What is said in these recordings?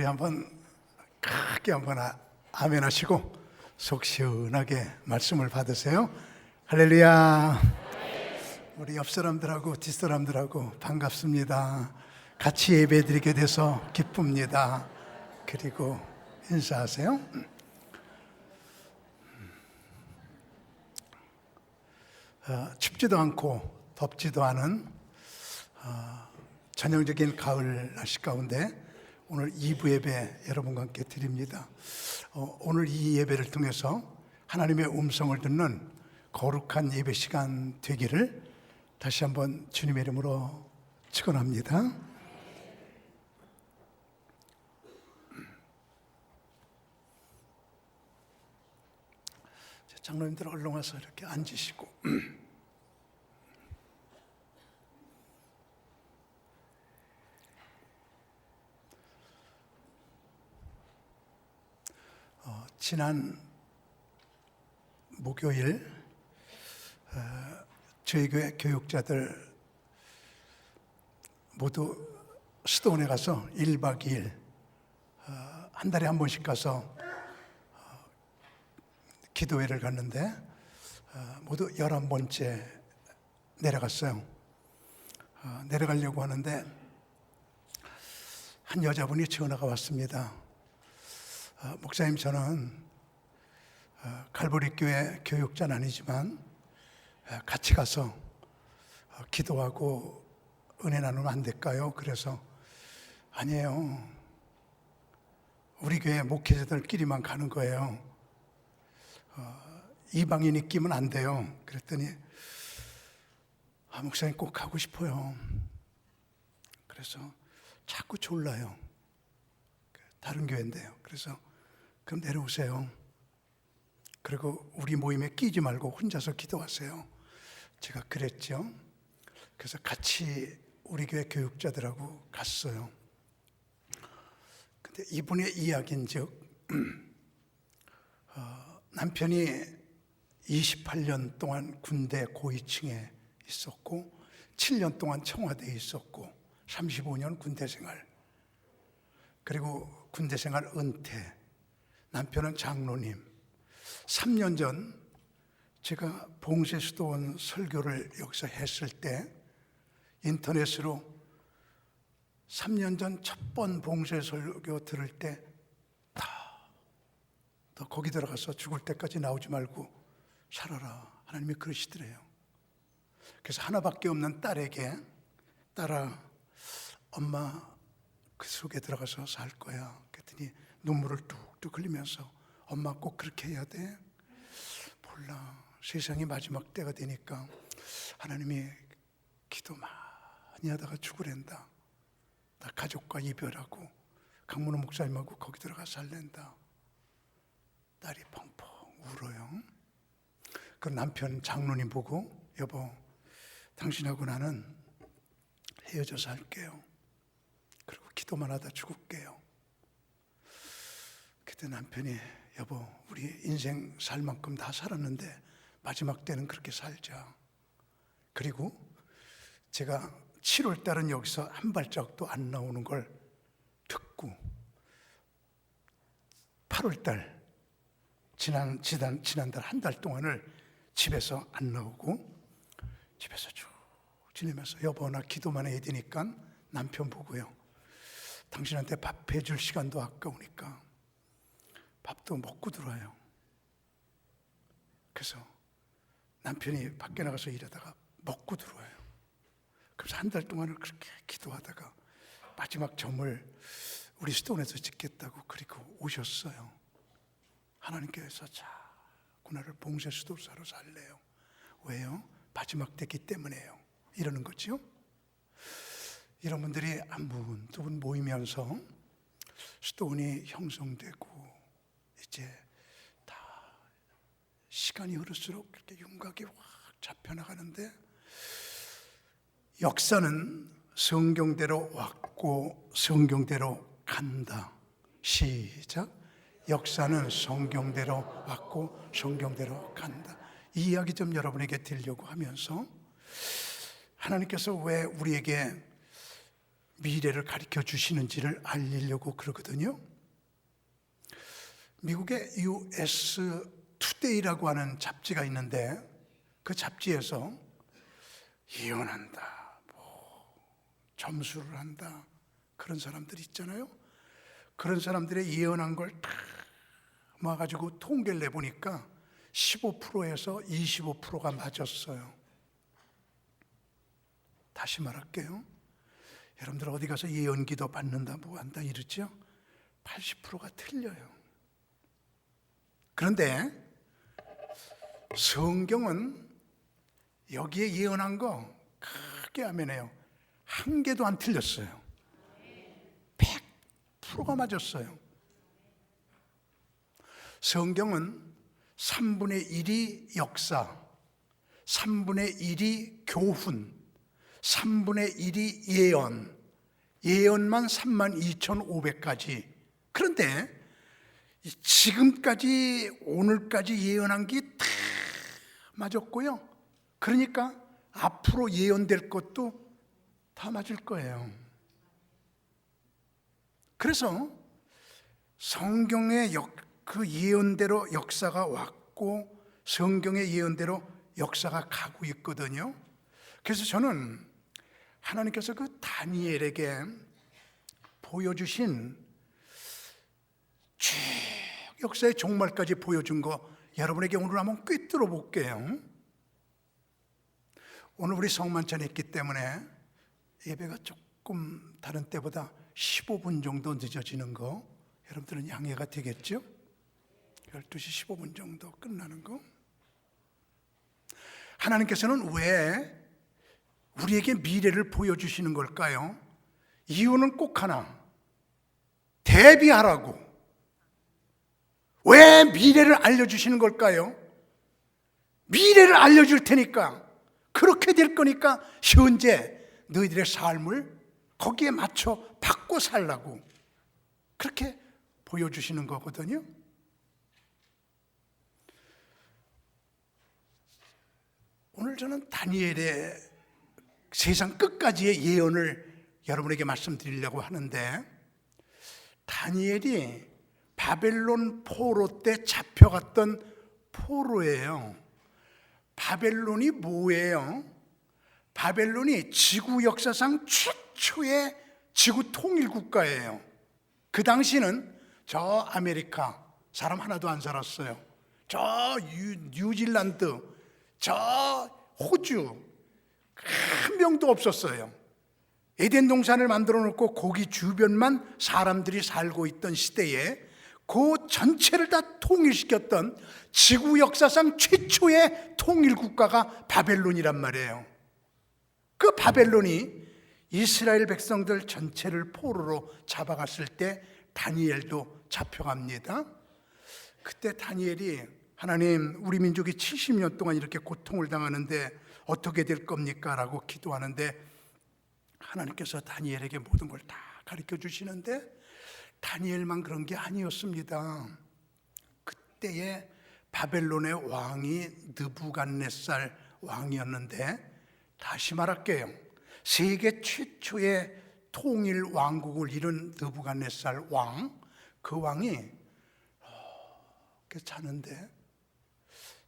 한번 크게 한번 아멘 하시고 속 시원하게 말씀을 받으세요. 할렐루야. 우리 옆 사람들하고 뒷 사람들하고 반갑습니다. 같이 예배드리게 돼서 기쁩니다. 그리고 인사하세요. 춥지도 않고 덥지도 않은 전형적인 가을 날씨 가운데 오늘 2부 예배 여러분과 함께 드립니다. 오늘 이 예배를 통해서 하나님의 음성을 듣는 거룩한 예배 시간 되기를 다시 한번 주님의 이름으로 축원합니다. 장로님들 얼른 와서 이렇게 앉으시고 지난 목요일 저희 교회 교육자들 모두 수도원에 가서 1박 2일 한 달에 한 번씩 가서 기도회를 갔는데 모두 11번째 내려갔어요. 내려가려고 하는데 한 여자분이 전화가 왔습니다. 목사님, 저는 갈보리 교회 교육자는 아니지만 같이 가서 기도하고 은혜 나누면 안 될까요? 그래서 아니에요, 우리 교회 목회자들끼리만 가는 거예요. 이방인이 끼면 안 돼요. 그랬더니 목사님 꼭 가고 싶어요. 그래서 자꾸 졸라요. 다른 교회인데요. 그래서 그럼 내려오세요. 그리고 우리 모임에 끼지 말고 혼자서 기도하세요. 제가 그랬죠. 그래서 같이 우리 교회 교육자들하고 갔어요. 근데 이분의 이야기인즉 남편이 28년 동안 군대 고위층에 있었고 7년 동안 청와대에 있었고 35년 군대 생활, 그리고 군대 생활 은퇴. 남편은 장로님. 3년 전 제가 봉쇄수도원 설교를 여기서 했을 때 인터넷으로 3년 전 첫 번 봉쇄 설교 들을 때 너 거기 들어가서 죽을 때까지 나오지 말고 살아라, 하나님이 그러시더래요. 그래서 하나밖에 없는 딸에게, 딸아, 엄마 그 속에 들어가서 살 거야. 그랬더니 눈물을 뚝뚝 흘리면서 엄마 꼭 그렇게 해야 돼? 몰라, 세상이 마지막 때가 되니까 하나님이 기도 많이 하다가 죽으랜다. 나 가족과 이별하고 강문호 목사님하고 거기 들어가 살랜다. 딸이 펑펑 울어요. 그 남편 장로님 보고 여보, 당신하고 나는 헤어져서 살게요. 그리고 기도만 하다 죽을게요. 그때 남편이 여보, 우리 인생 살 만큼 다 살았는데 마지막 때는 그렇게 살자. 그리고 제가 7월 달은 여기서 한 발짝도 안 나오는 걸 듣고 8월 달 지난달 한 달 동안을 집에서 안 나오고 집에서 쭉 지내면서 여보, 나 기도만 해야 되니까 남편 보고요, 당신한테 밥 해줄 시간도 아까우니까 밥도 먹고 들어와요. 그래서 남편이 밖에 나가서 일하다가 먹고 들어와요. 그래서 한 달 동안을 그렇게 기도하다가 마지막 점을 우리 수도원에서 짓겠다고 그리고 오셨어요. 하나님께서 자꾸 나를 봉쇄 수도사로 살래요. 왜요? 마지막 때기 때문에요. 이러는 거죠. 이런 분들이 한 분, 두 분 모이면서 수도원이 형성되고 이제 다 시간이 흐를수록 이렇게 윤곽이 확 잡혀나가는데 역사는 성경대로 왔고 성경대로 간다. 시작. 역사는 성경대로 왔고 성경대로 간다. 이 이야기 좀 여러분에게 드리려고 하면서 하나님께서 왜 우리에게 미래를 가르쳐 주시는지를 알리려고 그러거든요. 미국의 US 투데이라고 하는 잡지가 있는데 그 잡지에서 예언한다, 점수를 한다, 그런 사람들이 있잖아요. 그런 사람들의 예언한 걸 다 모아가지고 통계를 내보니까 15%에서 25%가 맞았어요. 다시 말할게요. 여러분들 어디 가서 예언기도 받는다, 뭐 한다 이러죠? 80%가 틀려요. 그런데 성경은 여기에 예언한 거 크게 하면요, 한 개도 안 틀렸어요. 100%가 맞았어요. 성경은 3분의 1이 역사, 3분의 1이 교훈, 3분의 1이 예언, 예언만 32,500가지. 그런데 지금까지 오늘까지 예언한 게 다 맞았고요. 그러니까 앞으로 예언될 것도 다 맞을 거예요. 그래서 성경의 그 예언대로 역사가 왔고 성경의 예언대로 역사가 가고 있거든요. 그래서 저는 하나님께서 그 다니엘에게 보여주신 쭉 역사의 종말까지 보여준 거 여러분에게 오늘 한번 꿰뚫어 볼게요. 오늘 우리 성만찬 했기 때문에 예배가 조금 다른 때보다 15분 정도 늦어지는 거 여러분들은 양해가 되겠죠? 12시 15분 정도 끝나는 거. 하나님께서는 왜 우리에게 미래를 보여주시는 걸까요? 이유는 꼭 하나, 대비하라고. 왜 미래를 알려주시는 걸까요? 미래를 알려줄 테니까, 그렇게 될 거니까 현재 너희들의 삶을 거기에 맞춰 바꿔 살라고 그렇게 보여주시는 거거든요. 오늘 저는 다니엘의 세상 끝까지의 예언을 여러분에게 말씀드리려고 하는데, 다니엘이 바벨론 포로 때 잡혀갔던 포로예요. 바벨론이 뭐예요? 바벨론이 지구 역사상 최초의 지구 통일 국가예요. 그 당시는 저 아메리카 사람 하나도 안 살았어요. 저 뉴질랜드, 저 호주 한 명도 없었어요. 에덴 동산을 만들어 놓고 거기 주변만 사람들이 살고 있던 시대에 그 전체를 다 통일시켰던 지구 역사상 최초의 통일 국가가 바벨론이란 말이에요. 그 바벨론이 이스라엘 백성들 전체를 포로로 잡아갔을 때 다니엘도 잡혀갑니다. 그때 다니엘이 하나님, 우리 민족이 70년 동안 이렇게 고통을 당하는데 어떻게 될 겁니까? 라고 기도하는데 하나님께서 다니엘에게 모든 걸 다 가르쳐 주시는데 다니엘만 그런 게 아니었습니다. 그때의 바벨론의 왕이 느부갓네살 왕이었는데, 다시 말할게요. 세계 최초의 통일 왕국을 이룬 느부갓네살 왕, 그 왕이 이렇게 자는데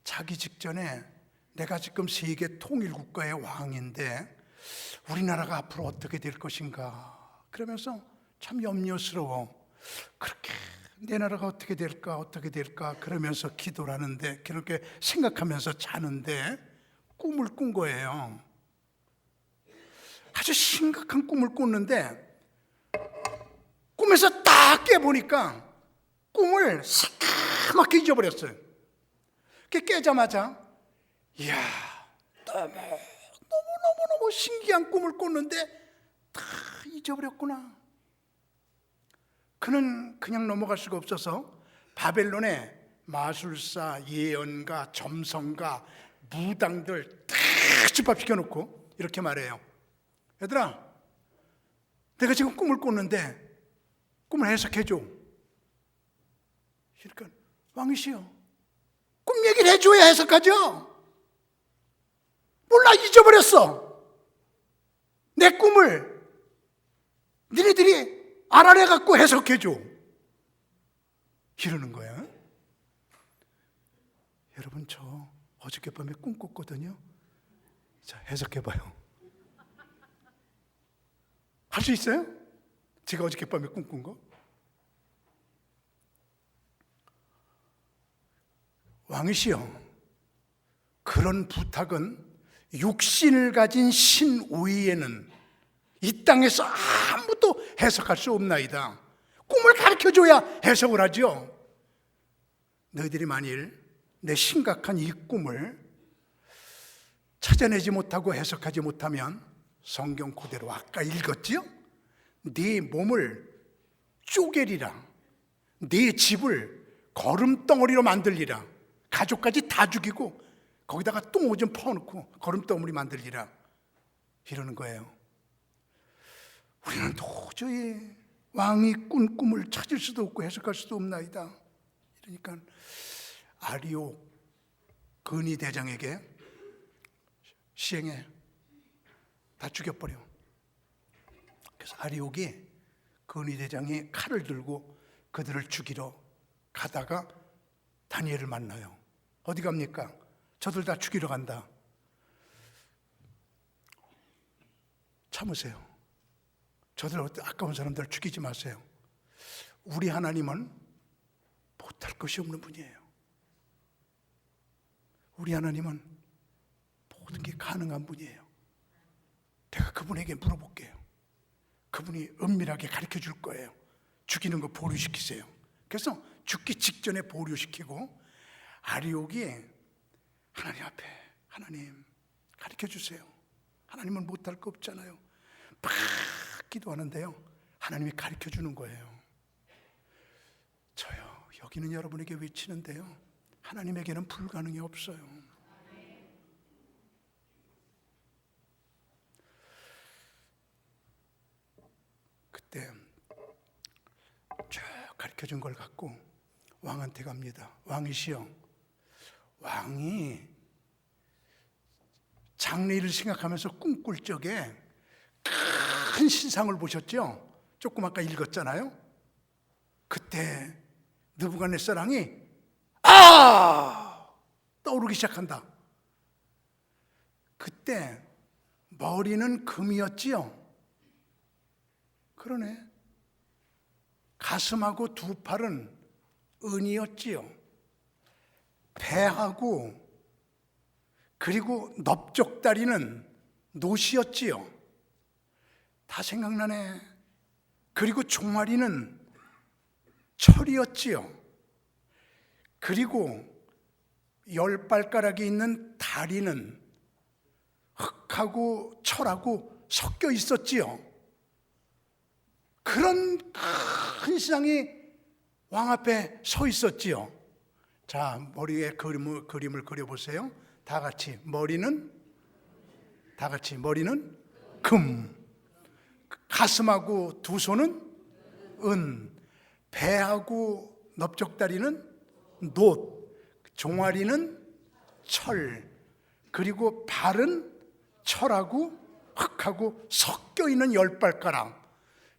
자기 직전에 내가 지금 세계 통일 국가의 왕인데 우리나라가 앞으로 어떻게 될 것인가 그러면서 참 염려스러워. 그렇게 내 나라가 어떻게 될까 그러면서 기도를 하는데, 그렇게 생각하면서 자는데 꿈을 꾼 거예요. 아주 심각한 꿈을 꿨는데 꿈에서 딱 깨보니까 꿈을 새까맣게 잊어버렸어요. 깨자마자 이야, 너무 신기한 꿈을 꿨는데 다 잊어버렸구나. 그는 그냥 넘어갈 수가 없어서 바벨론의 마술사, 예언가, 점성가, 무당들 다 집합시켜 놓고 이렇게 말해요. 얘들아, 내가 지금 꿈을 꿨는데 꿈을 해석해줘. 그러니까 왕이시여, 꿈 얘기를 해줘야 해석하죠. 몰라, 잊어버렸어. 내 꿈을 니네들이 알아내갖고 해석해줘. 이러는 거야. 여러분, 저 어저께 밤에 꿈 꿨거든요. 자, 해석해봐요. 할 수 있어요? 제가 어저께 밤에 꿈꾼 거? 왕이시여, 그런 부탁은 육신을 가진 신 외에는 이 땅에서 아무도 해석할 수 없나이다. 꿈을 가르쳐줘야 해석을 하죠. 너희들이 만일 내 심각한 이 꿈을 찾아내지 못하고 해석하지 못하면 성경 그대로 아까 읽었지요? 네 몸을 쪼개리라. 네 집을 거름덩어리로 만들리라. 가족까지 다 죽이고 거기다가 똥 오줌 퍼놓고 거름덩어리 만들리라. 이러는 거예요. 우리는 도저히 왕이 꾼 꿈을 찾을 수도 없고 해석할 수도 없나이다. 그러니까 아리오 근위 대장에게 시행해. 다 죽여버려. 그래서 아리옥이 근위 대장이 칼을 들고 그들을 죽이러 가다가 다니엘을 만나요. 어디 갑니까? 저들 다 죽이러 간다. 참으세요. 저들 아까운 사람들 죽이지 마세요. 우리 하나님은 못할 것이 없는 분이에요. 우리 하나님은 모든 게 가능한 분이에요. 내가 그분에게 물어볼게요. 그분이 은밀하게 가르쳐 줄 거예요. 죽이는 거 보류시키세요. 그래서 죽기 직전에 보류시키고 아리옥이 하나님 앞에, 하나님 가르쳐 주세요. 하나님은 못할 거 없잖아요. 막 기도하는데요, 하나님이 가르쳐 주는 거예요. 저요, 여기는 여러분에게 외치는데요, 하나님에게는 불가능이 없어요. 그때 쭉 가르쳐 준 걸 갖고 왕한테 갑니다. 왕이시여, 왕이 장래일을 생각하면서 꿈꿀 적에 큰 신상을 보셨죠? 조금 아까 읽었잖아요. 그때 느부갓네살 왕이 떠오르기 시작한다. 그때 머리는 금이었지요. 그러네. 가슴하고 두 팔은 은이었지요. 배하고 그리고 넓적다리는 노시였지요. 다 생각나네. 그리고 종아리는 철이었지요. 그리고 10발가락이 있는 다리는 흙하고 철하고 섞여 있었지요. 그런 큰 신상이 왕 앞에 서 있었지요. 자, 머리에 그림을 그려보세요. 다 같이 머리는 금, 가슴하고 두 손은 은, 배하고 넓적다리는 놋, 종아리는 철, 그리고 발은 철하고 흙하고 섞여 있는 10발가락.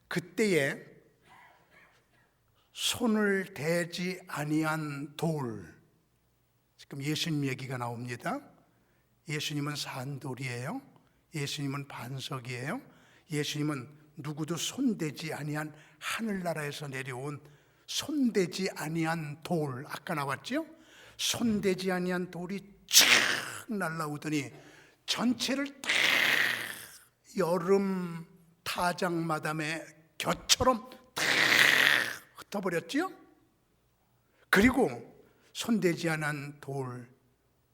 그때에 손을 대지 아니한 돌. 지금 예수님 얘기가 나옵니다. 예수님은 산돌이에요. 예수님은 반석이에요. 예수님은 누구도 손대지 아니한 하늘나라에서 내려온 손대지 아니한 돌. 아까 나왔죠? 손대지 아니한 돌이 쫙 날라오더니 전체를 딱 여름 타작마담의 곁처럼 탁 흩어버렸지요. 그리고 손대지 않은 돌,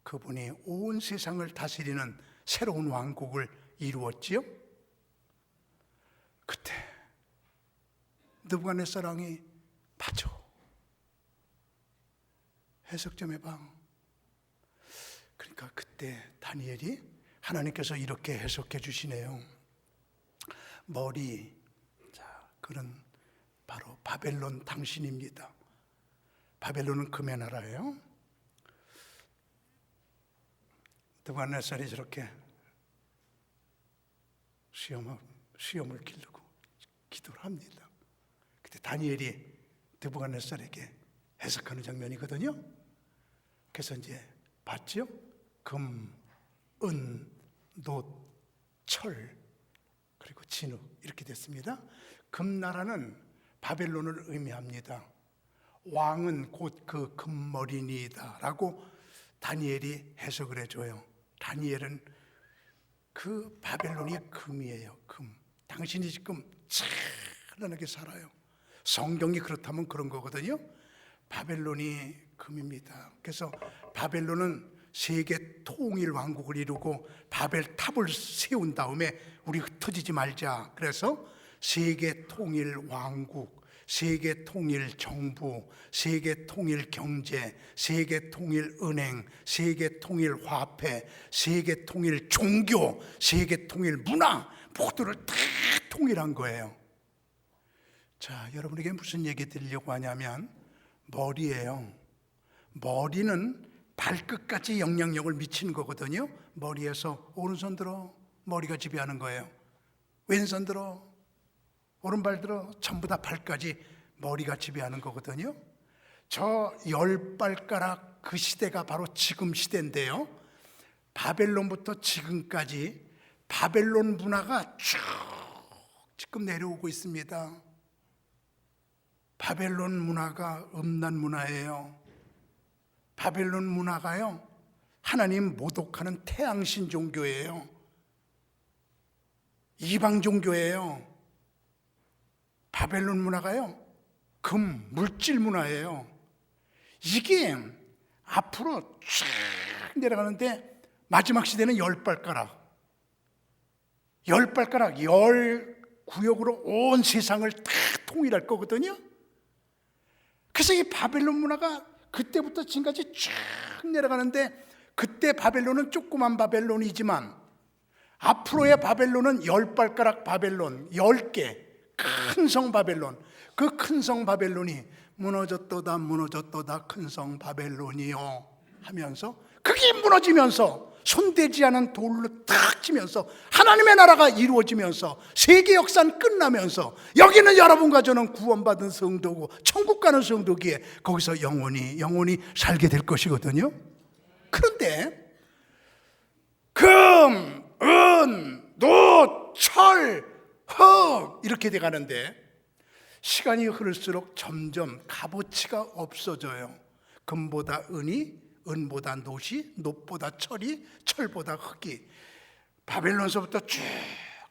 그분이 온 세상을 다스리는 새로운 왕국을 이루었지요. 그때 느부갓네살 왕이 맞아, 해석 좀 해봐. 그러니까 그때 다니엘이 하나님께서 이렇게 해석해 주시네요. 머리, 자, 그런 바로 바벨론 당신입니다. 바벨론은 금의 나라예요. 느부갓네살이 저렇게 수염을 기르고 기도를 합니다. 그때 다니엘이 느부갓네살에게 해석하는 장면이거든요. 그래서 이제 봤죠? 금, 은, 놋, 철, 그리고 진흙 이렇게 됐습니다. 금나라는 바벨론을 의미합니다. 왕은 곧 그 금머리니이다 라고 다니엘이 해석을 해줘요. 다니엘은 그 바벨론이 금이에요. 금. 당신이 지금 찬란하게 살아요. 성경이 그렇다면 그런 거거든요. 바벨론이 금입니다. 그래서 바벨론은 세계 통일 왕국을 이루고 바벨탑을 세운 다음에 우리 흩어지지 말자. 그래서 세계 통일 왕국, 세계 통일 정부, 세계 통일 경제, 세계 통일 은행, 세계 통일 화폐, 세계 통일 종교, 세계 통일 문화 모두를 다 통일한 거예요. 자, 여러분에게 무슨 얘기 드리려고 하냐면 머리예요. 머리는 발끝까지 영향력을 미치는 거거든요. 머리에서 오른손 들어 머리가 지배하는 거예요. 왼손 들어 오른발 들어 전부 다 발까지 머리가 지배하는 거거든요. 저 10발가락 그 시대가 바로 지금 시대인데요. 바벨론부터 지금까지 바벨론 문화가 쭉 지금 내려오고 있습니다. 바벨론 문화가 음란 문화예요. 바벨론 문화가요, 하나님 모독하는 태양신 종교예요. 이방 종교예요. 바벨론 문화가요, 금, 물질 문화예요. 이게 앞으로 쭉 내려가는데 마지막 시대는 10발가락, 10구역으로 온 세상을 다 통일할 거거든요. 그래서 이 바벨론 문화가 그때부터 지금까지 쭉 내려가는데, 그때 바벨론은 조그만 바벨론이지만 앞으로의 바벨론은 10발가락 바벨론, 10개 큰 성 바벨론, 그 큰 성 바벨론이 무너졌도다 무너졌도다 큰 성 바벨론이요 하면서, 그게 무너지면서 손대지 않은 돌로 탁 치면서 하나님의 나라가 이루어지면서 세계 역사는 끝나면서 여기는 여러분과 저는 구원받은 성도고 천국 가는 성도기에 거기서 영원히 살게 될 것이거든요. 그런데 금, 은, 놋, 철, 흙 이렇게 돼 가는데 시간이 흐를수록 점점 값어치가 없어져요. 금보다 은이, 은보다 놋이, 놋보다 철이, 철보다 흙이 바벨론서부터 쭉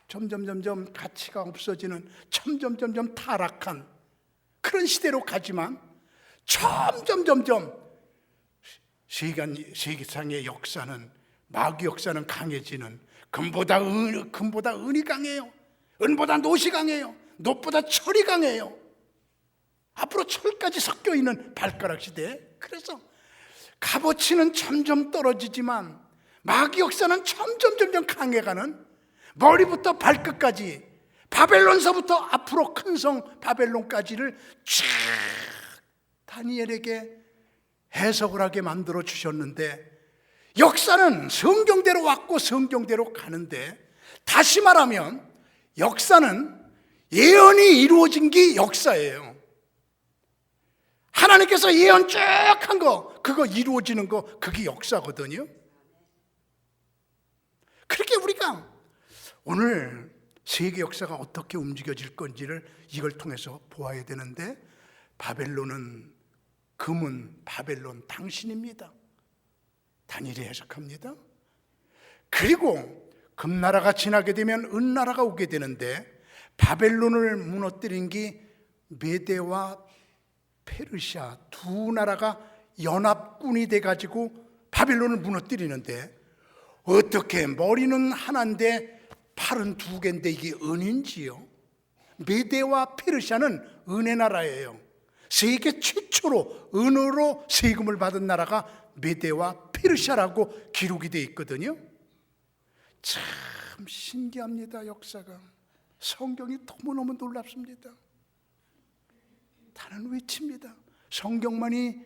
점점 가치가 없어지는, 점점 타락한 그런 시대로 가지만 점점 세계상의 역사는, 마귀 역사는 강해지는, 금보다 은이 강해요. 은보다 놋이 강해요. 놋보다 철이 강해요. 앞으로 철까지 섞여 있는 발가락 시대. 그래서 값어치는 점점 떨어지지만 마귀 역사는 점점 강해가는, 머리부터 발끝까지 바벨론서부터 앞으로 큰 성 바벨론까지를 쫙 다니엘에게 해석을 하게 만들어 주셨는데, 역사는 성경대로 왔고 성경대로 가는데, 다시 말하면 역사는 예언이 이루어진 게 역사예요. 하나님께서 예언 쭉 한 거, 그거 이루어지는 거, 그게 역사거든요. 그렇게 우리가 오늘 세계 역사가 어떻게 움직여질 건지를 이걸 통해서 보아야 되는데, 바벨론은, 금은 바벨론 당신입니다. 다니엘이 해석합니다. 그리고 금나라가 지나게 되면 은나라가 오게 되는데, 바벨론을 무너뜨린 게 메대와 페르시아 두 나라가 연합군이 돼가지고 바벨론을 무너뜨리는데, 어떻게 머리는 하나인데 팔은 두 개인데 이게 은인지요? 메대와 페르시아는 은의 나라예요. 세계 최초로 은으로 세금을 받은 나라가 메대와 페르시아라고 기록이 되어 있거든요. 참 신기합니다. 역사가, 성경이 너무너무 놀랍습니다. 다는 외칩니다. 성경만이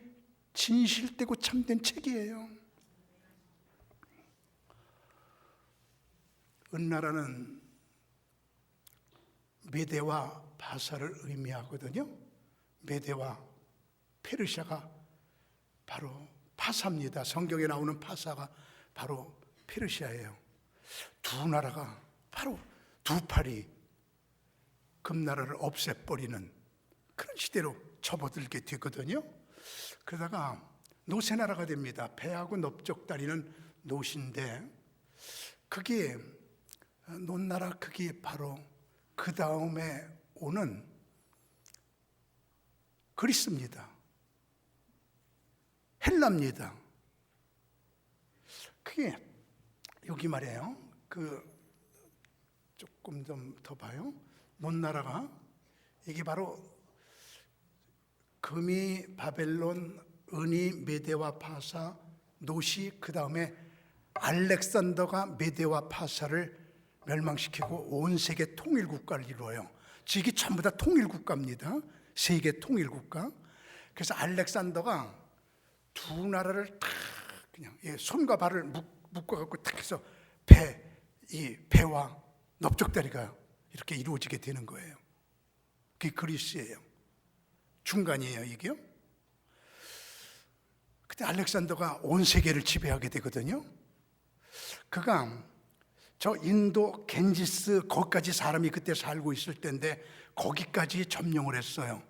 진실되고 참된 책이에요. 은나라는 메대와 바사를 의미하거든요. 메대와 페르시아가 바로 파사입니다. 성경에 나오는 파사가 바로 페르시아예요. 두 나라가 바로 두 팔이 금나라를 없애버리는 그런 시대로 접어들게 되거든요. 그러다가 노새나라가 됩니다. 배하고 넓적다리는 노신데, 그게 논나라, 그게 바로 그 다음에 오는 그리스입니다. 헬라입니다. 그게 여기 말이에요. 조금 좀 더 봐요. 논나라가 이게 바로 금이 바벨론, 은이 메대와 파사, 노시, 그 다음에 알렉산더가 메대와 파사를 멸망시키고 온 세계 통일 국가를 이루어요. 이게 전부 다 통일 국가입니다. 세계 통일 국가. 그래서 알렉산더가 두 나라를 딱 그냥 손과 발을 묶어갖고 딱 해서 이 배와 넓적다리가 이렇게 이루어지게 되는 거예요. 그게 그리스예요. 중간이에요, 이게요. 그때 알렉산더가 온 세계를 지배하게 되거든요. 그가 저 인도 겐지스 거기까지 사람이 그때 살고 있을 때인데 거기까지 점령을 했어요.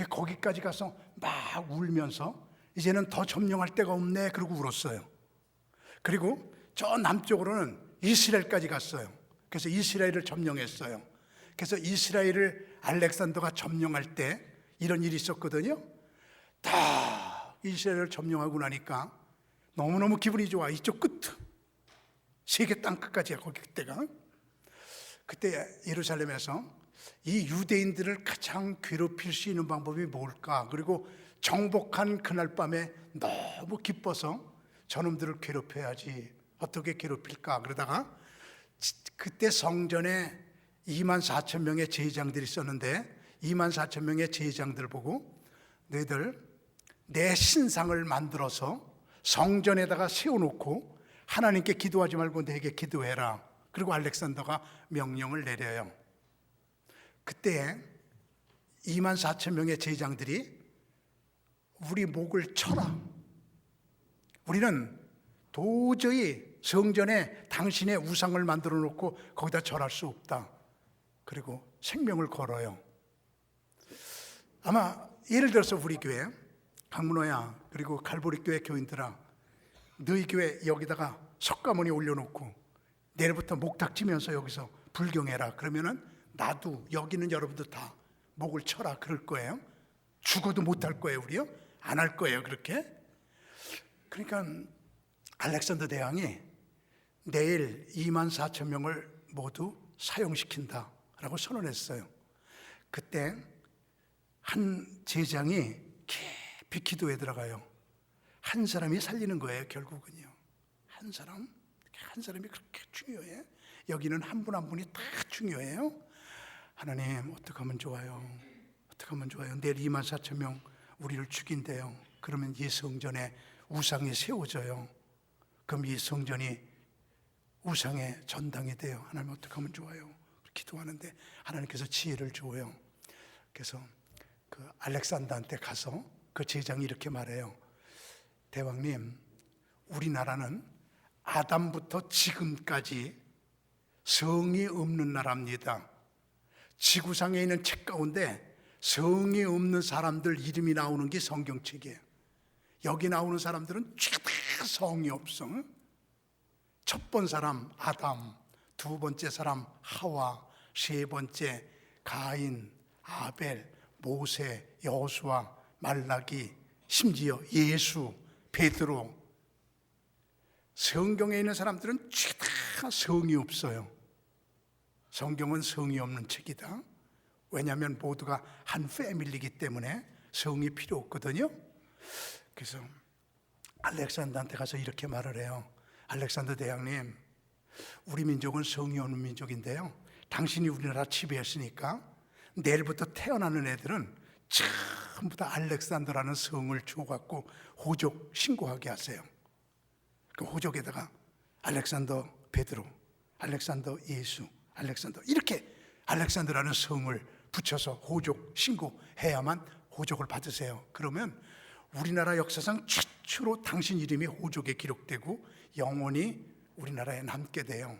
거기까지 가서 막 울면서 이제는 더 점령할 데가 없네 그러고 울었어요. 그리고 저 남쪽으로는 이스라엘까지 갔어요. 그래서 이스라엘을 점령했어요. 그래서 이스라엘을 알렉산더가 점령할 때 이런 일이 있었거든요. 다 이스라엘을 점령하고 나니까 너무너무 기분이 좋아. 이쪽 끝, 세계 땅 끝까지야. 거기 그때 예루살렘에서 이 유대인들을 가장 괴롭힐 수 있는 방법이 뭘까? 그리고 정복한 그날 밤에 너무 기뻐서 저놈들을 괴롭혀야지. 어떻게 괴롭힐까? 그러다가 그때 성전에 24,000명의 제사장들이 있었는데 24,000명의 제사장들 보고 너희들 내 신상을 만들어서 성전에다가 세워놓고 하나님께 기도하지 말고 내게 기도해라. 그리고 알렉산더가 명령을 내려요. 그때 24,000명의 제사장들이 우리 목을 쳐라. 우리는 도저히 성전에 당신의 우상을 만들어 놓고 거기다 절할 수 없다. 그리고 생명을 걸어요. 아마 예를 들어서 우리 교회 강문호야, 그리고 갈보리 교회 교인들아, 너희 교회 여기다가 석가모니 올려놓고 내일부터 목 닥치면서 여기서 불경해라. 그러면은 나도 여기 있는 여러분들 다 목을 쳐라 그럴 거예요. 죽어도 못할 거예요. 우리요? 안 할 거예요. 그렇게. 그러니까 알렉산더 대왕이 내일 24,000명을 모두 사용시킨다 라고 선언했어요. 그때 한 제장이 깊이 기도에 들어가요. 한 사람이 살리는 거예요. 결국은요, 한 사람이 그렇게 중요해. 여기는 한 분 한 분이 다 중요해요. 하나님, 어떻게 하면 좋아요? 어떻게 하면 좋아요? 내일 24,000명 우리를 죽인대요. 그러면 이 성전에 우상이 세워져요. 그럼 이 성전이 우상의 전당이 돼요. 하나님, 어떻게 하면 좋아요? 기도하는데 하나님께서 지혜를 줘요. 그래서 그 알렉산더한테 가서 그 제장이 이렇게 말해요. 대왕님, 우리나라는 아담부터 지금까지 성이 없는 나라입니다. 지구상에 있는 책 가운데 성이 없는 사람들 이름이 나오는 게 성경책이에요. 여기 나오는 사람들은 죄다 성이 없어. 첫 번 사람 아담, 두 번째 사람 하와, 세 번째 가인, 아벨, 모세, 여호수아, 말라기, 심지어 예수, 베드로. 성경에 있는 사람들은 죄다 성이 없어요. 성경은 성이 없는 책이다. 왜냐하면 모두가 한 패밀리이기 때문에 성이 필요 없거든요. 그래서 알렉산더한테 가서 이렇게 말을 해요. 알렉산더 대왕님, 우리 민족은 성이 없는 민족인데요, 당신이 우리나라 지배했으니까 내일부터 태어나는 애들은 전부 다 알렉산더라는 성을 줘갖고 호족 신고하게 하세요. 그 호족에다가 알렉산더 베드로, 알렉산더 예수, 알렉산더 이렇게 알렉산드라는 성을 붙여서 호족 신고해야만 호족을 받으세요. 그러면 우리나라 역사상 최초로 당신 이름이 호족에 기록되고 영원히 우리나라에 남게 돼요.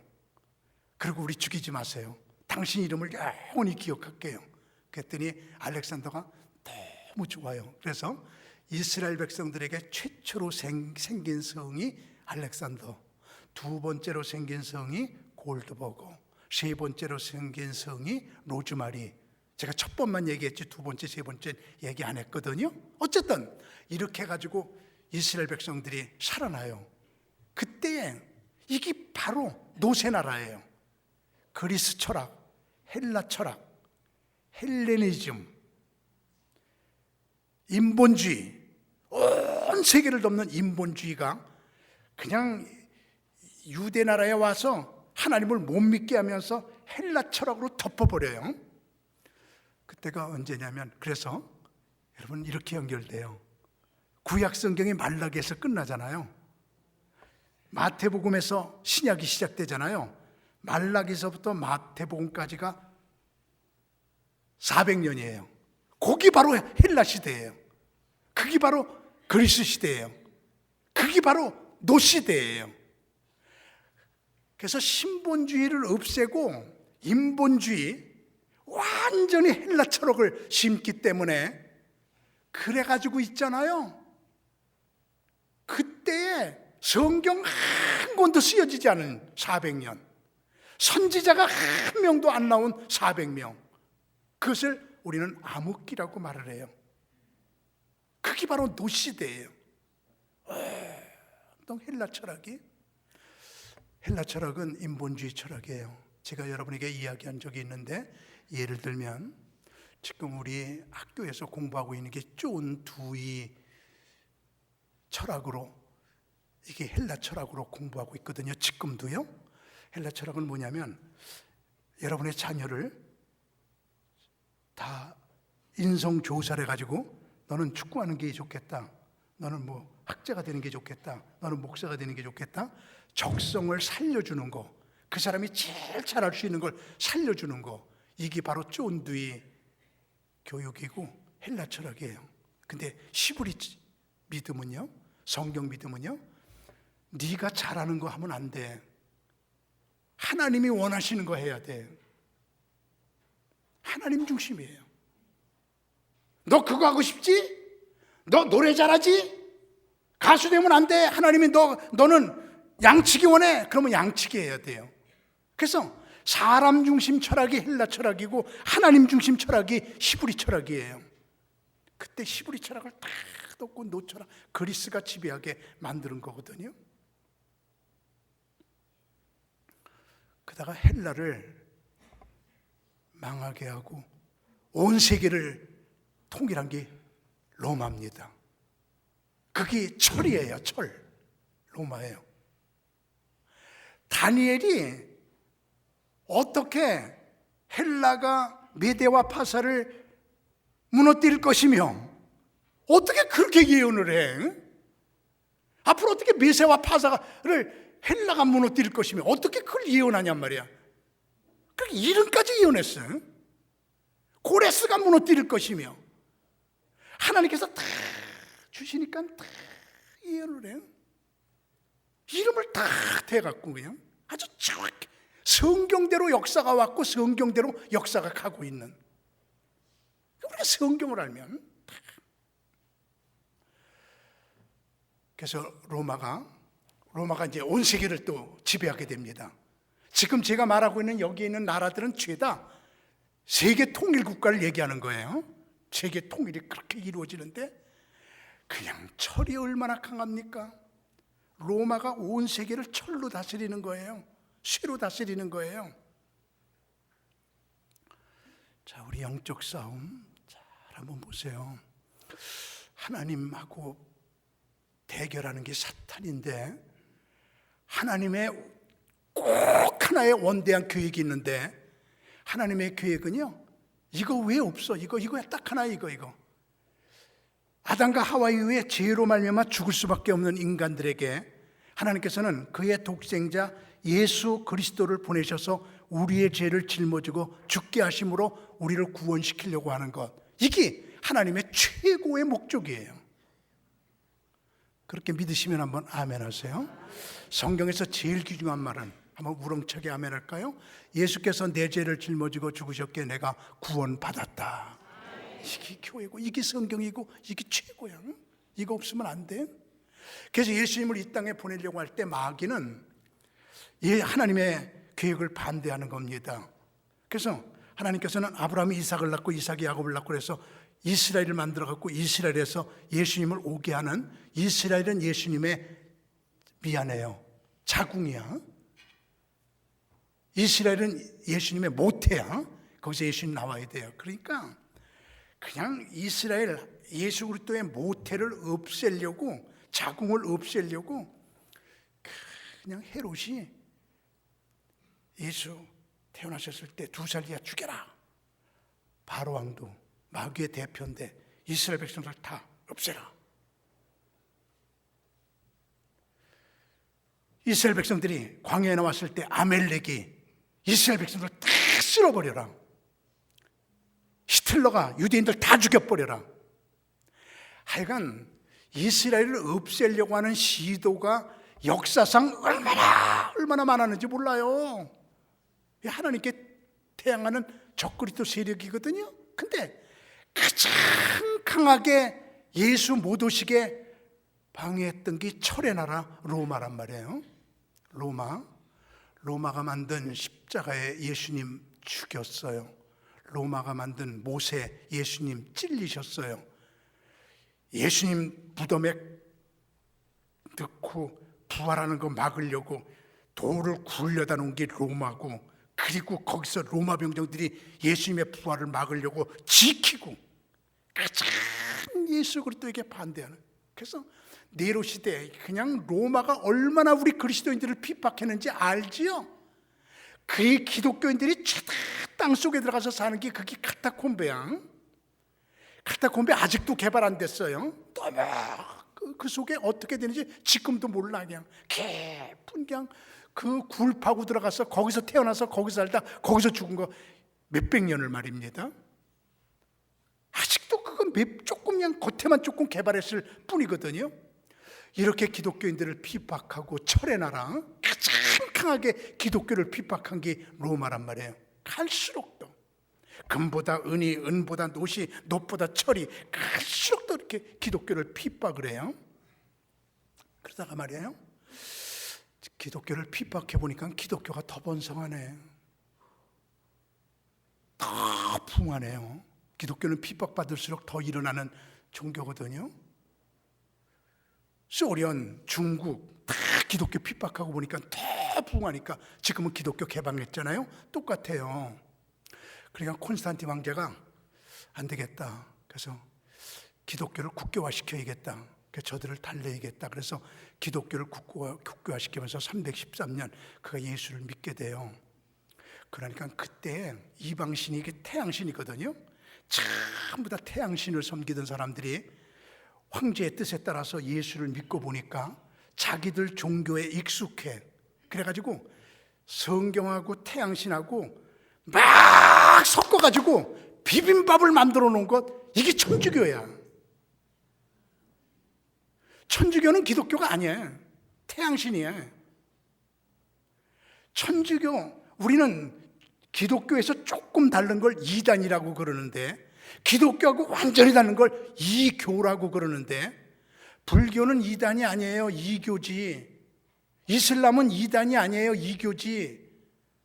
그리고 우리 죽이지 마세요. 당신 이름을 영원히 기억할게요. 그랬더니 알렉산더가 너무 좋아요. 그래서 이스라엘 백성들에게 최초로 생긴 성이 알렉산더, 두 번째로 생긴 성이 골드버거, 세 번째로 생긴 성이 로즈마리. 제가 첫 번만 얘기했지 두 번째, 세 번째 얘기 안 했거든요. 어쨌든 이렇게 해가지고 이스라엘 백성들이 살아나요. 그때 이게 바로 노세나라예요. 그리스 철학, 헬라 철학, 헬레니즘, 인본주의, 온 세계를 덮는 인본주의가 그냥 유대 나라에 와서 하나님을 못 믿게 하면서 헬라 철학으로 덮어버려요. 그때가 언제냐면, 그래서 여러분 이렇게 연결돼요. 구약 성경이 말라기에서 끝나잖아요. 마태복음에서 신약이 시작되잖아요. 말라기서부터 마태복음까지가 400년이에요. 거기 바로 헬라 시대예요. 그게 바로 그리스 시대예요. 그게 바로 노 시대예요. 그래서 신본주의를 없애고 인본주의, 완전히 헬라 철학을 심기 때문에 그래가지고 있잖아요. 그때에 성경 한 권도 쓰여지지 않은 400년, 선지자가 한 명도 안 나온 400명, 그것을 우리는 암흑기라고 말을 해요. 그게 바로 노시대예요. 또 헬라 철학이, 헬라 철학은 인본주의 철학이에요. 제가 여러분에게 이야기한 적이 있는데, 예를 들면 지금 우리 학교에서 공부하고 있는 게 쫀두이 철학으로, 이게 헬라 철학으로 공부하고 있거든요. 지금도요. 헬라 철학은 뭐냐면, 여러분의 자녀를 다 인성 조사를 해가지고 너는 축구하는 게 좋겠다, 너는 뭐 학자가 되는 게 좋겠다, 너는 목사가 되는 게 좋겠다, 적성을 살려주는 거, 그 사람이 제일 잘할 수 있는 걸 살려주는 거, 이게 바로 쫀두이 교육이고 헬라 철학이에요. 근데 시브리 믿음은요, 성경 믿음은요, 네가 잘하는 거 하면 안 돼. 하나님이 원하시는 거 해야 돼. 하나님 중심이에요. 너 그거 하고 싶지? 너 노래 잘하지? 가수 되면 안 돼. 하나님이 너는 양치기 원해. 그러면 양치기 해야 돼요. 그래서 사람 중심 철학이 헬라 철학이고 하나님 중심 철학이 시브리 철학이에요. 그때 시브리 철학을 다 덮고 노 철학, 그리스가 지배하게 만드는 거거든요. 그다가 헬라를 망하게 하고 온 세계를 통일한 게 로마입니다. 그게 철이에요. 철. 로마예요. 다니엘이 어떻게 헬라가 메대와 파사를 무너뜨릴 것이며 어떻게 그렇게 예언을 해? 앞으로 어떻게 메세와 파사를 헬라가 무너뜨릴 것이며 어떻게 그걸 예언하냔 말이야. 그 이름까지 예언했어요. 고레스가 무너뜨릴 것이며 하나님께서 다 주시니까 다 예언을 해요. 이름을 다 대갖고 그냥 아주 정확히 성경대로 역사가 왔고 성경대로 역사가 가고 있는, 우리가 성경을 알면. 그래서 로마가 이제 온 세계를 또 지배하게 됩니다. 지금 제가 말하고 있는 여기 있는 나라들은 죄다 세계 통일 국가를 얘기하는 거예요. 세계 통일이 그렇게 이루어지는데 그냥 철이 얼마나 강합니까? 로마가 온 세계를 철로 다스리는 거예요. 쇠로 다스리는 거예요. 자, 우리 영적 싸움 잘 한번 보세요. 하나님하고 대결하는 게 사탄인데 하나님의 꼭 하나의 원대한 계획이 있는데 하나님의 계획은요, 이거 왜 없어? 이거 딱 하나, 이거 아담과 하와 이후에 죄로 말미암아 죽을 수밖에 없는 인간들에게 하나님께서는 그의 독생자 예수 그리스도를 보내셔서 우리의 죄를 짊어지고 죽게 하심으로 우리를 구원시키려고 하는 것, 이게 하나님의 최고의 목적이에요. 그렇게 믿으시면 한번 아멘 하세요. 성경에서 제일 귀중한 말은 한번 우렁차게 아멘 할까요? 예수께서 내 죄를 짊어지고 죽으셨기에 내가 구원받았다. 이게 교회고, 이게 성경이고, 이게 최고야. 이거 없으면 안 돼. 그래서 예수님을 이 땅에 보내려고 할 때 마귀는 하나님의 계획을 반대하는 겁니다. 그래서 하나님께서는 아브라함이 이삭을 낳고 이삭이 야곱을 낳고 그래서 이스라엘을 만들어 갖고 이스라엘에서 예수님을 오게 하는, 이스라엘은 예수님의, 미안해요, 자궁이야. 이스라엘은 예수님의 모태야. 거기서 예수님 나와야 돼요. 그러니까 그냥 이스라엘, 예수 그리스도의 모태를 없애려고, 자궁을 없애려고 그냥 헤롯이 예수 태어나셨을 때 2살이야 죽여라. 바로 왕도 마귀의 대표인데 이스라엘 백성들 다 없애라. 이스라엘 백성들이 광야에 나왔을 때 아멜렉이 이스라엘 백성들 다 쓸어버려라. 히틀러가 유대인들 다 죽여버려라. 하여간 이스라엘을 없애려고 하는 시도가 역사상 얼마나 많았는지 몰라요. 하나님께 태양하는 적그리스도 세력이거든요. 근데 가장 강하게 예수 못 오시게 방해했던 게 철의 나라 로마란 말이에요. 로마가 만든 십자가에 예수님 죽였어요. 로마가 만든 모세 예수님 찔리셨어요. 예수님 무덤에 넣고 부활하는 거 막으려고 돌을 굴려다 놓은 게 로마고, 그리고 거기서 로마 병정들이 예수님의 부활을 막으려고 지키고, 가장 예수 그리스도에게 반대하는. 그래서 네로 시대에 그냥 로마가 얼마나 우리 그리스도인들을 핍박했는지 알지요? 그 기독교인들이 최다 땅속에 들어가서 사는 게 그게 카타콤베야. 카타콤베 아직도 개발 안 됐어요. 그 속에 어떻게 되는지 지금도 몰라. 그냥 깊은 그냥 그 굴 파고 들어가서 거기서 태어나서 거기서 살다 거기서 죽은 거 몇백 년을 말입니다. 아직도 그건 조금 그냥 겉에만 조금 개발했을 뿐이거든요. 이렇게 기독교인들을 핍박하고 철의 나라, 가장 강하게 기독교를 핍박한 게 로마란 말이에요. 갈수록 더 금보다 은이, 은보다 노시, 놋보다 철이, 갈수록 더 이렇게 기독교를 핍박을 해요. 그러다가 말이에요, 기독교를 핍박해 보니까 기독교가 더 번성하네, 더 풍하네요. 기독교는 핍박받을수록 더 일어나는 종교거든요. 소련, 중국 다 기독교 핍박하고 보니까 더 풍하니까 지금은 기독교 개방했잖아요. 똑같아요. 그러니까 콘스탄틴 왕제가 안 되겠다, 그래서 기독교를 국교화시켜야겠다, 그래서 저들을 달래야겠다. 그래서 기독교를 국교화시키면서 313년 그가 예수를 믿게 돼요. 그러니까 그때 이방신이, 이게 태양신이거든요. 전부 다 태양신을 섬기던 사람들이 황제의 뜻에 따라서 예수를 믿고 보니까 자기들 종교에 익숙해. 그래가지고 성경하고 태양신하고 막 섞어가지고 비빔밥을 만들어 놓은 것, 이게 천주교야. 천주교는 기독교가 아니야. 태양신이야. 천주교, 우리는 기독교에서 조금 다른 걸 이단이라고 그러는데, 기독교하고 완전히 다른 걸 이교라고 그러는데, 불교는 이단이 아니에요. 이교지. 이슬람은 이단이 아니에요. 이교지.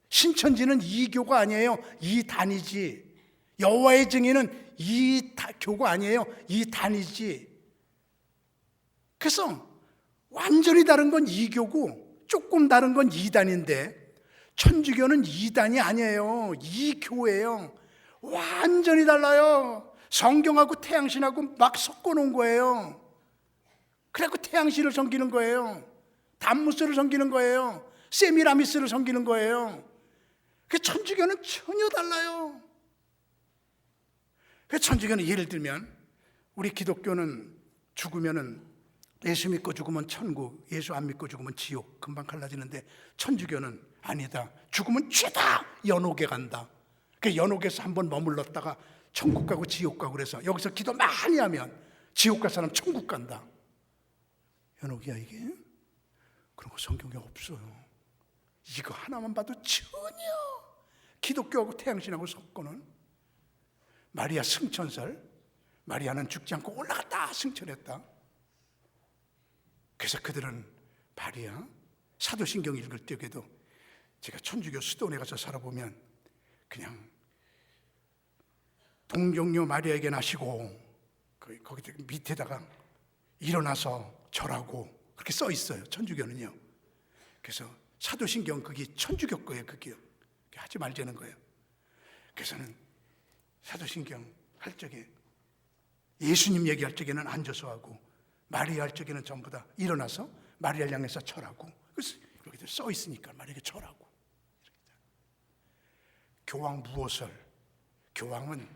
신천지는 이교가 아니에요. 이단이지. 여호와의 증인은 이교가 아니에요. 이단이지. 그래서 완전히 다른 건 이교고 조금 다른 건 이단인데, 천주교는 이단이 아니에요. 이교예요. 완전히 달라요. 성경하고 태양신하고 막 섞어놓은 거예요. 그래갖고 태양신을 섬기는 거예요. 담무스를 섬기는 거예요. 세미라미스를 섬기는 거예요. 그 천주교는 전혀 달라요. 그 천주교는 예를 들면, 우리 기독교는 죽으면은 예수 믿고 죽으면 천국, 예수 안 믿고 죽으면 지옥. 금방 갈라지는데 천주교는 아니다. 죽으면 죄다. 연옥에 간다. 그 연옥에서 한번 머물렀다가 천국 가고 지옥 가고 그래서 여기서 기도 많이 하면 지옥 갈 사람 천국 간다. 연옥이야 이게? 그런 거 성경에 없어요. 이거 하나만 봐도 전혀 기독교하고 태양신하고 섞고는 마리아 승천설, 마리아는 죽지 않고 올라갔다 승천했다. 그래서 그들은 마리아 사도신경 읽을 때에도 제가 천주교 수도원에 가서 살아보면 그냥 동정녀 마리아에게 나시고 거기 밑에다가 일어나서 절하고 그렇게 써 있어요. 천주교는요. 그래서 사도신경 그게 천주교 거예요. 그게 하지 말자는 거예요. 그래서는 사도신경 할 적에 예수님 얘기할 적에는 앉아서 하고 마리아 할 적에는 전부 다 일어나서 마리아를 향해서 절하고 그래서 여기도 써 있으니까 마리아에게 절하고. 교황 무호설, 교황은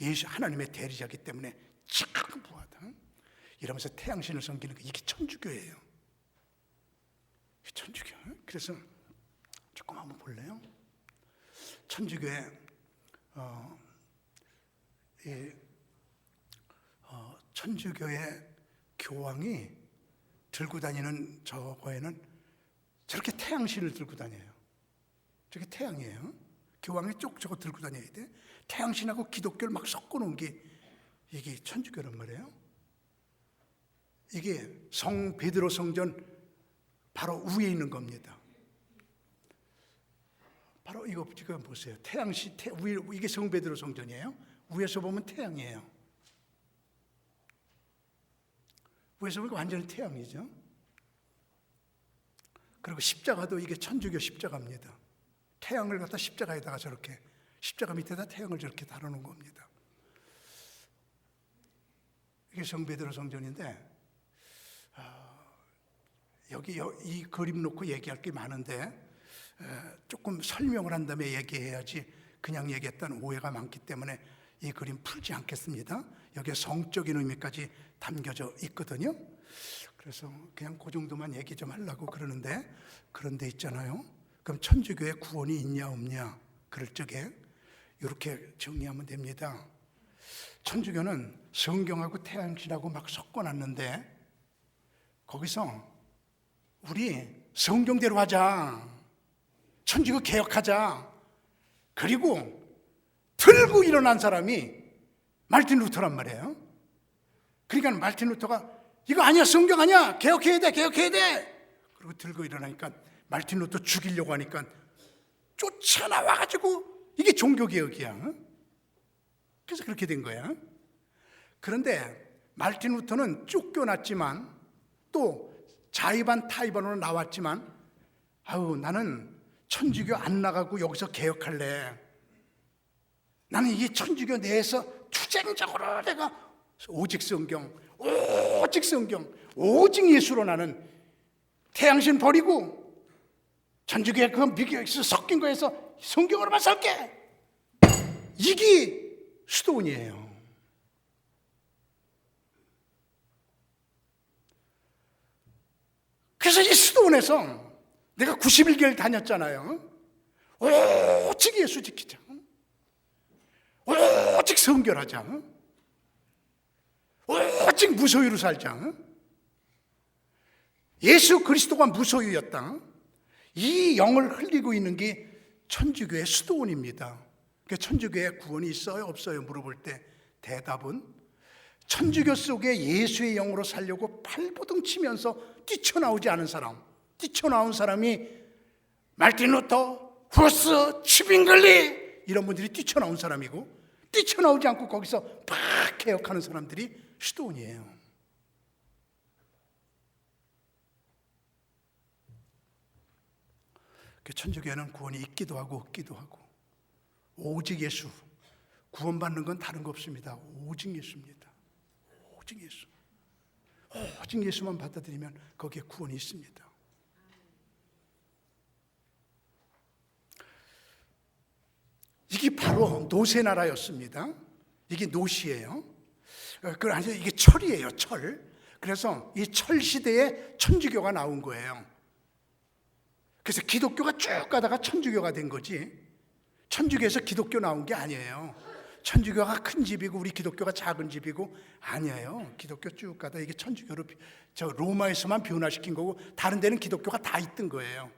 예수 하나님의 대리자이기 때문에 참 부하다 이러면서 태양신을 섬기는 거 이게 천주교예요. 천주교. 그래서 조금 한번 볼래요? 천주교의 천주교의 교황이 들고 다니는 저거에는 저렇게 태양신을 들고 다녀요. 저게 태양이에요. 교황이 쪽 저거 들고 다녀야 돼. 태양신하고 기독교를 막 섞어놓은 게 이게 천주교란 말이에요. 이게 성 베드로 성전 바로 위에 있는 겁니다. 바로 이거 지금 보세요. 태양신 위에 이게 성 베드로 성전이에요. 위에서 보면 태양이에요. 위에서 보면 완전히 태양이죠. 그리고 십자가도 이게 천주교 십자가입니다. 태양을 갖다 십자가에다가 저렇게 십자가 밑에다 태양을 저렇게 달아놓은 겁니다. 이게 성 베드로 성전인데 여기 이 그림 놓고 얘기할 게 많은데 조금 설명을 한 다음에 얘기해야지 그냥 얘기했다는 오해가 많기 때문에 이 그림 풀지 않겠습니다. 여기에 성적인 의미까지 담겨져 있거든요. 그래서 그냥 그 정도만 얘기 좀 하려고 그러는데 그런데 있잖아요. 그럼 천주교에 구원이 있냐 없냐 그럴 적에 이렇게 정리하면 됩니다. 천주교는 성경하고 태양신하고 막 섞어놨는데 거기서 우리 성경대로 하자, 천주교 개혁하자, 그리고 들고 일어난 사람이 말틴 루터란 말이에요. 그러니까 말틴 루터가 이거 아니야, 성경 아니야, 개혁해야 돼, 개혁해야 돼. 그리고 들고 일어나니까 말틴 루터 죽이려고 하니까 쫓아나와가지고 이게 종교개혁이야. 그래서 그렇게 된 거야. 그런데 말틴 루터는 쫓겨났지만 또 자의반 타의반으로 나왔지만 아우 나는 천주교 안 나가고 여기서 개혁할래. 나는 이 천주교 내에서 투쟁적으로 내가 오직 성경, 오직 예수로 나는 태양신 버리고 천주교의 그 미교에서 섞인 거에서 성경으로만 살게. 이게 수도원이에요. 그래서 이 수도원에서 내가 91개월 다녔잖아요. 오직 예수 지키자, 오직 성결하자, 오직 무소유로 살자. 예수 그리스도가 무소유였다. 이 영을 흘리고 있는 게 천주교의 수도원입니다. 천주교에 구원이 있어요 없어요 물어볼 때 대답은 천주교 속에 예수의 영으로 살려고 발버둥 치면서 뛰쳐나오지 않은 사람, 뛰쳐나온 사람이 말틴 루터, 후스, 츠빙글리 이런 분들이 뛰쳐나온 사람이고, 뛰쳐나오지 않고 거기서 막 개혁하는 사람들이 수도원이에요. 천주교에는 구원이 있기도 하고 없기도 하고 오직 예수, 구원받는 건 다른 거 없습니다. 오직 예수입니다. 오직 예수, 오직 예수만 받아들이면 거기에 구원이 있습니다. 이게 바로 노세 나라였습니다. 이게 노시예요. 이게 철이에요, 철. 그래서 이 철시대에 천주교가 나온 거예요. 그래서 기독교가 쭉 가다가 천주교가 된 거지, 천주교에서 기독교 나온 게 아니에요. 천주교가 큰 집이고 우리 기독교가 작은 집이고 아니에요. 기독교 쭉 가다 이게 천주교로 저 로마에서만 변화시킨 거고 다른 데는 기독교가 다 있던 거예요.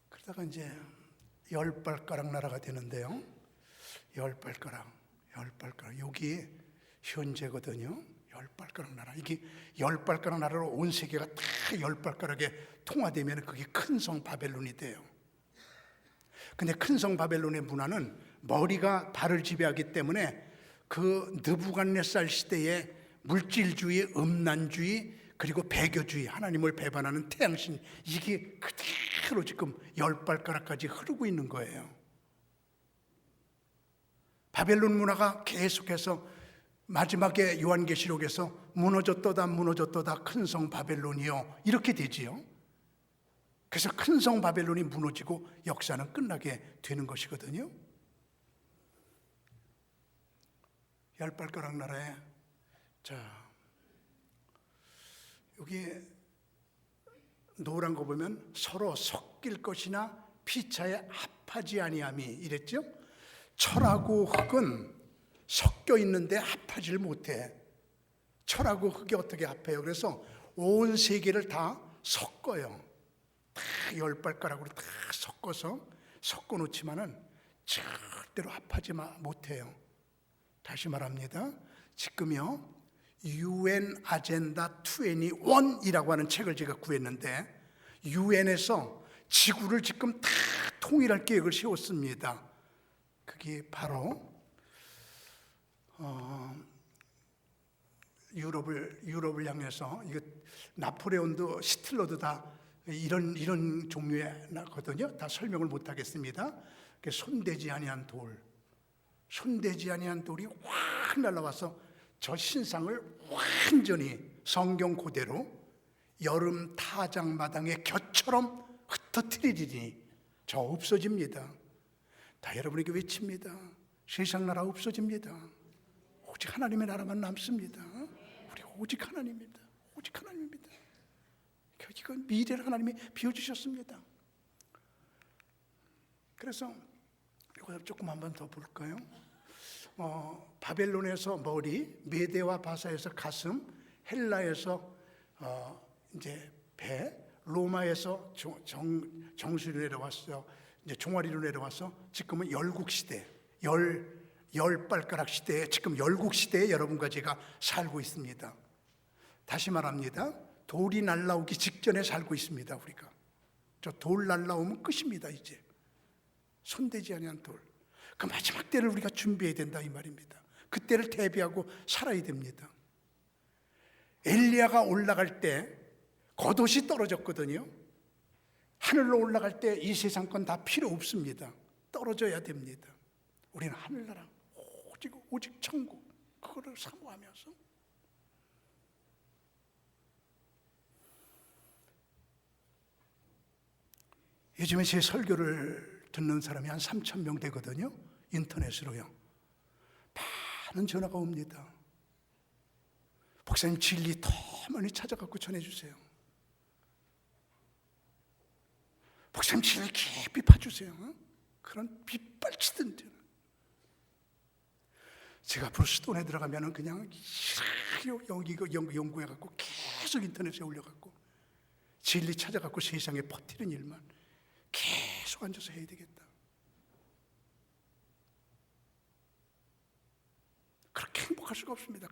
그러다가 이제 10발가락 나라가 되는데요. 10발가락 여기 현재거든요. 10발가락 나라. 이게 10발가락 나라로 온 세계가 다 10발가락에 통화되면 그게 큰 성 바벨론이 돼요. 근데 큰 성 바벨론의 문화는 머리가 발을 지배하기 때문에 그 느부갓네살 시대의 물질주의, 음란주의, 그리고 배교주의, 하나님을 배반하는 태양신, 이게 그대로 지금 10발가락까지 흐르고 있는 거예요. 바벨론 문화가 계속해서 마지막에 요한계시록에서 무너졌도다 큰 성 바벨론이요, 이렇게 되지요. 그래서 큰 성 바벨론이 무너지고 역사는 끝나게 되는 것이거든요. 10발가락 나라에, 자, 여기 노란 거 보면 서로 섞일 것이나 피차에 합하지 아니함이 이랬죠. 철하고 흙은 섞여 있는데 합하지를 못해. 철하고 흙이 어떻게 합해요? 그래서 온 세계를 다 섞어요. 다 10발가락으로 다 섞어 놓지만은 절대로 합하지 못해요. 다시 말합니다. 지금요, UN 아젠다 21이라고 하는 책을 제가 구했는데, UN에서 지구를 지금 다 통일할 계획을 세웠습니다. 그게 바로 유럽을 향해서, 이거 나폴레온도 히틀러도 다 이런 종류의 나거든요. 다 설명을 못 하겠습니다. 손대지 아니한 돌이 확 날아와서 저 신상을 완전히 성경 그대로 여름 타작마당의 곁처럼 흩어뜨리리니 저 없어집니다. 다 여러분에게 외칩니다. 세상 나라 없어집니다. 오직 하나님의 나라만 남습니다. 우리 오직 하나님입니다. 오직 하나님입니다. 이건 미래를 하나님이 비워주셨습니다. 그래서 이거 조금 한번 더 볼까요? 바벨론에서 머리, 메대와 바사에서 가슴, 헬라에서 이제 배, 로마에서 정수리로 내려왔어요. 이제 종아리로 내려와서 지금은 열국 시대, 열 발가락 시대에, 지금 열국 시대에 여러분과 제가 살고 있습니다. 다시 말합니다. 돌이 날라오기 직전에 살고 있습니다. 우리가 저 돌 날라오면 끝입니다. 이제 손대지 아니한 돌, 그 마지막 때를 우리가 준비해야 된다 이 말입니다. 그때를 대비하고 살아야 됩니다. 엘리야가 올라갈 때 겉옷이 떨어졌거든요. 하늘로 올라갈 때 이 세상 건 다 필요 없습니다. 떨어져야 됩니다. 우리는 하늘나라, 오직 천국, 그거를 사모하면서 요즘에 제 설교를 듣는 사람이 한 3,000명 되거든요. 인터넷으로요. 많은 전화가 옵니다. 목사님, 진리 더 많이 찾아갖고 전해주세요. 목사님, 진리 깊이 파주세요. 그런 빗발치던 제가 앞으로 수도원에 들어가면 그냥 연구해갖고 계속 인터넷에 올려갖고 진리 찾아갖고 세상에 퍼뜨리는 일만 계속 앉아서 해야 되겠다. 그렇게 행복할 수가 없습니다.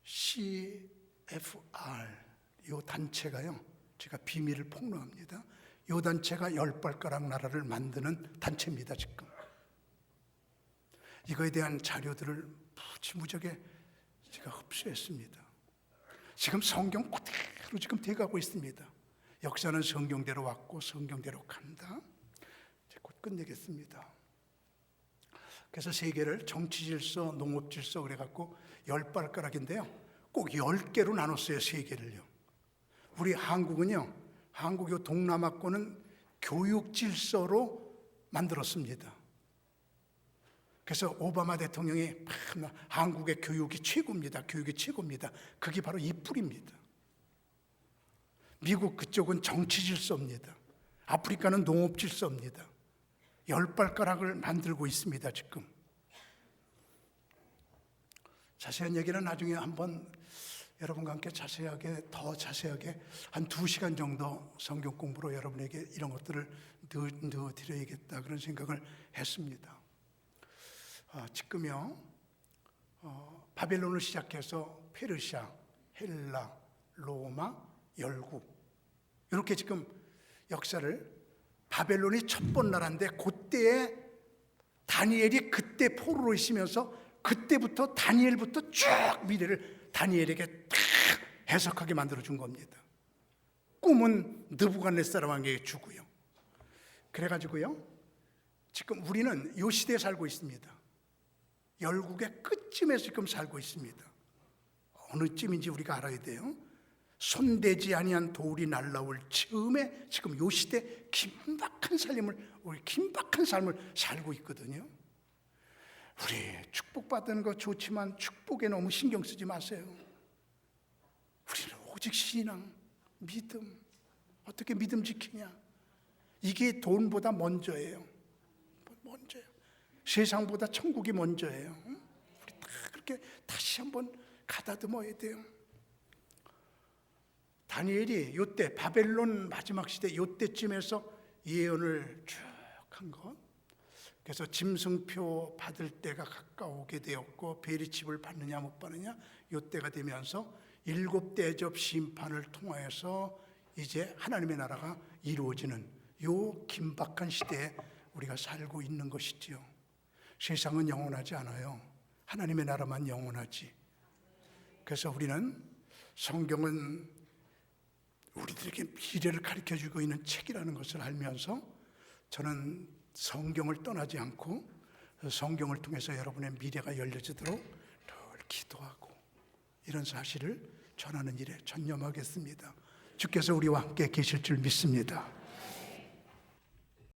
CFR 이 단체가요, 제가 비밀을 폭로합니다. 이 단체가 10발가락 나라를 만드는 단체입니다. 지금 이거에 대한 자료들을 무지무지하게 제가 흡수했습니다. 지금 성경 그대로 지금 돼가고 있습니다. 역사는 성경대로 왔고 성경대로 간다. 이제 곧 끝내겠습니다. 그래서 세계를 정치질서, 농업질서 그래갖고 10발가락인데요, 꼭 10개로 나눴어요. 세계를요. 우리 한국은요, 한국의 동남아권은 교육 질서로 만들었습니다. 그래서 오바마 대통령이 한국의 교육이 최고입니다. 교육이 최고입니다. 그게 바로 이 뿌리입니다. 미국 그쪽은 정치 질서입니다. 아프리카는 농업 질서입니다. 열 발가락을 만들고 있습니다. 지금 자세한 얘기는 나중에 한번 여러분과 함께 더 자세하게 한 2시간 정도 성경 공부로 여러분에게 이런 것들을 넣어드려야겠다 그런 생각을 했습니다. 지금요 바벨론을 시작해서 페르시아, 헬라, 로마, 열국 이렇게 지금 역사를 바벨론이 첫 번 나라인데 그때에 다니엘이 그때 포로로 있으면서 그때부터 다니엘부터 쭉 미래를 다니엘에게 딱 해석하게 만들어준 겁니다. 꿈은 느부갓네살 왕에게 주고요. 그래가지고요 지금 우리는 이 시대에 살고 있습니다. 열국의 끝쯤에서 지금 살고 있습니다. 어느 쯤인지 우리가 알아야 돼요. 손대지 아니한 돌이 날라올 즈음에 지금 이 시대 긴박한 삶을 살고 있거든요. 우리 축복받는 거 좋지만 축복에 너무 신경 쓰지 마세요. 우리는 오직 신앙, 믿음. 어떻게 믿음 지키냐? 이게 돈보다 먼저예요. 먼저예요. 세상보다 천국이 먼저예요. 우리 다 그렇게 다시 한번 가다듬어야 돼요. 다니엘이 요때 바벨론 마지막 시대 요때쯤에서 예언을 쭉 한 것. 그래서 짐승표 받을 때가 가까우게 되었고 베리칩을 받느냐 못 받느냐 요때가 되면서 7대접 심판을 통하여서 이제 하나님의 나라가 이루어지는 요 긴박한 시대에 우리가 살고 있는 것이지요. 세상은 영원하지 않아요. 하나님의 나라만 영원하지. 그래서 우리는 성경은 우리들에게 미래를 가르쳐주고 있는 책이라는 것을 알면서 저는 성경을 떠나지 않고 성경을 통해서 여러분의 미래가 열려지도록 늘 기도하고 이런 사실을 전하는 일에 전념하겠습니다. 주께서 우리와 함께 계실 줄 믿습니다.